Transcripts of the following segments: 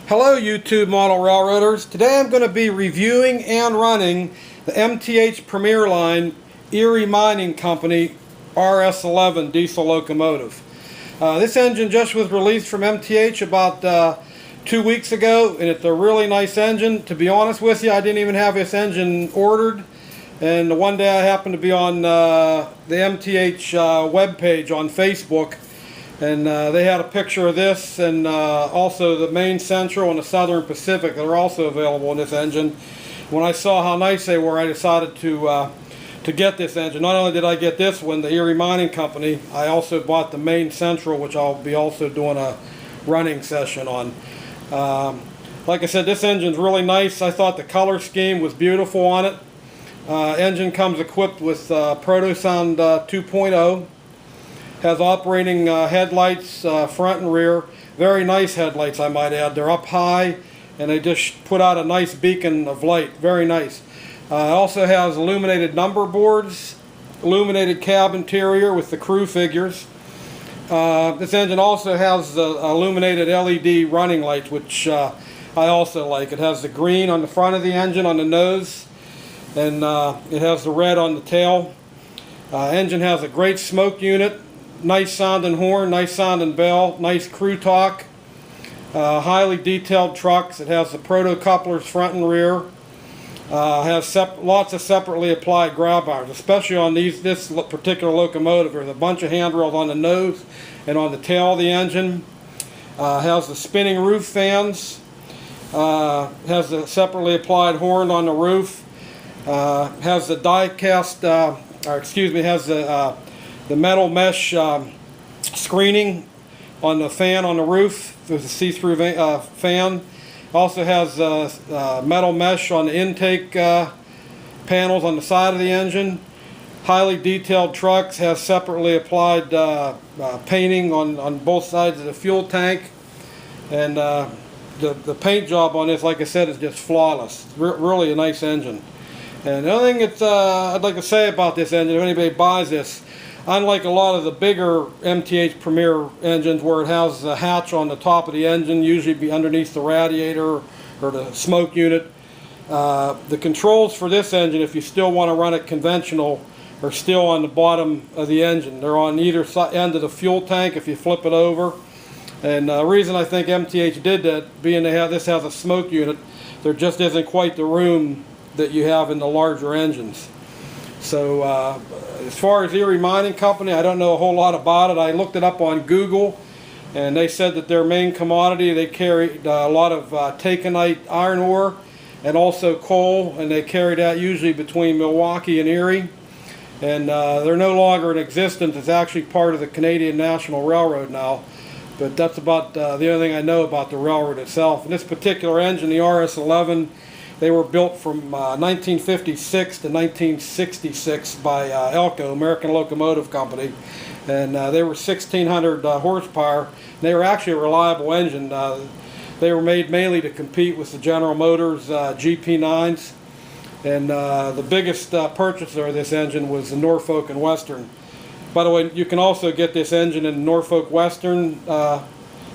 Hello YouTube model railroaders. Today I'm going to be reviewing and running the MTH Premier Line Erie Mining Company RS11 diesel locomotive. This engine just was released from MTH about 2 weeks ago, and it's a really nice engine. To be honest with you, I didn't even have this engine ordered, and one day I happened to be on the MTH webpage on Facebook, and they had a picture of this, and also the Main Central and the Southern Pacific that are also available in this engine. When I saw how nice they were, I decided to get this engine. Not only did I get this one, the Erie Mining Company, I also bought the Main Central, which I'll be also doing a running session on. Like I said, this engine's really nice. I thought the color scheme was beautiful on it. Engine comes equipped with Protosound 2.0. Has operating headlights, front and rear. Very nice headlights, I might add. They're up high, and they just put out a nice beacon of light. Very nice. It also has illuminated number boards, illuminated cab interior with the crew figures. This engine also has the illuminated LED running lights, which I also like. It has the green on the front of the engine on the nose, and it has the red on the tail. Engine has a great smoke unit. Nice sounding horn, nice sounding bell, nice crew talk, highly detailed trucks. It has the proto couplers front and rear. Has lots of separately applied grab irons, especially on this particular locomotive. There's a bunch of handrails on the nose and on the tail of the engine. Has the spinning roof fans. Has the separately applied horn on the roof. Has the has the metal mesh screening on the fan on the roof. There's a see-through fan. Also has metal mesh on the intake panels on the side of the engine. Highly detailed trucks. Has separately applied painting on both sides of the fuel tank. And the paint job on this, like I said, is just flawless. Really a nice engine. And the other thing I'd like to say about this engine, if anybody buys this, unlike a lot of the bigger MTH Premier engines where it has a hatch on the top of the engine, usually be underneath the radiator or the smoke unit, the controls for this engine, if you still want to run it conventional, are still on the bottom of the engine. They're on either end of the fuel tank if you flip it over. And the reason I think MTH did that, being this has a smoke unit, there just isn't quite the room that you have in the larger engines. So as far as Erie Mining Company, I don't know a whole lot about it. I looked it up on Google, and they said that their main commodity, they carried a lot of taconite iron ore and also coal, and they carry that usually between Milwaukee and Erie. And they're no longer in existence. It's actually part of the Canadian National Railroad now. But that's about the only thing I know about the railroad itself. And this particular engine, the RS11, they were built from 1956 to 1966 by Elco, American Locomotive Company, and they were 1,600 horsepower. They were actually a reliable engine. They were made mainly to compete with the General Motors GP9s, and the biggest purchaser of this engine was the Norfolk and Western. By the way, you can also get this engine in Norfolk Western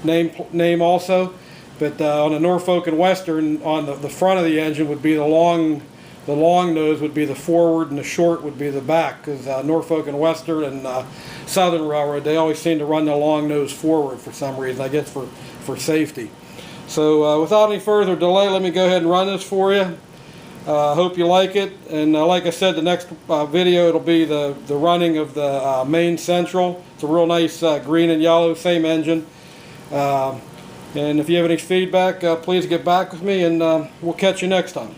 name also. But on the Norfolk and Western, on the front of the engine would be the long nose would be the forward, and the short would be the back. Because Norfolk and Western and Southern Railroad, they always seem to run the long nose forward for some reason. I guess for safety. So without any further delay, let me go ahead and run this for you. Hope you like it. And like I said, the next video it'll be the running of the Main Central. It's a real nice green and yellow, same engine. And if you have any feedback, please get back with me, and we'll catch you next time.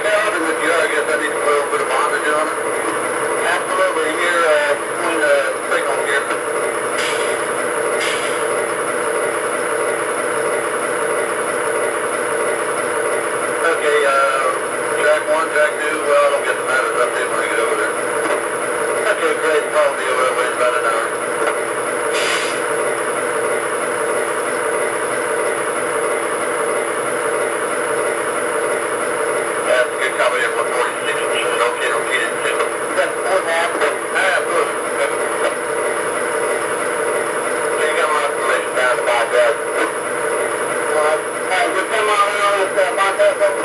tell them if you are, I guess I need to put a little bit of bondage on it. Absolutely, here between the signal here. Okay, track 1, track 2, well, I don't get the matters up there when I get over there. Okay, great, probably over there, wait about an hour. That's a good copy of 146, okay, that's 4.5. Good. So you got my information down to 5 guys. Hey, just come on in on this bypass over.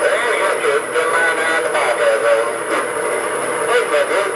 There you go, kid. Come on down to 5 guys over. Wait a minute, dude.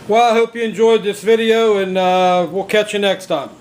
Well, I hope you enjoyed this video, and we'll catch you next time.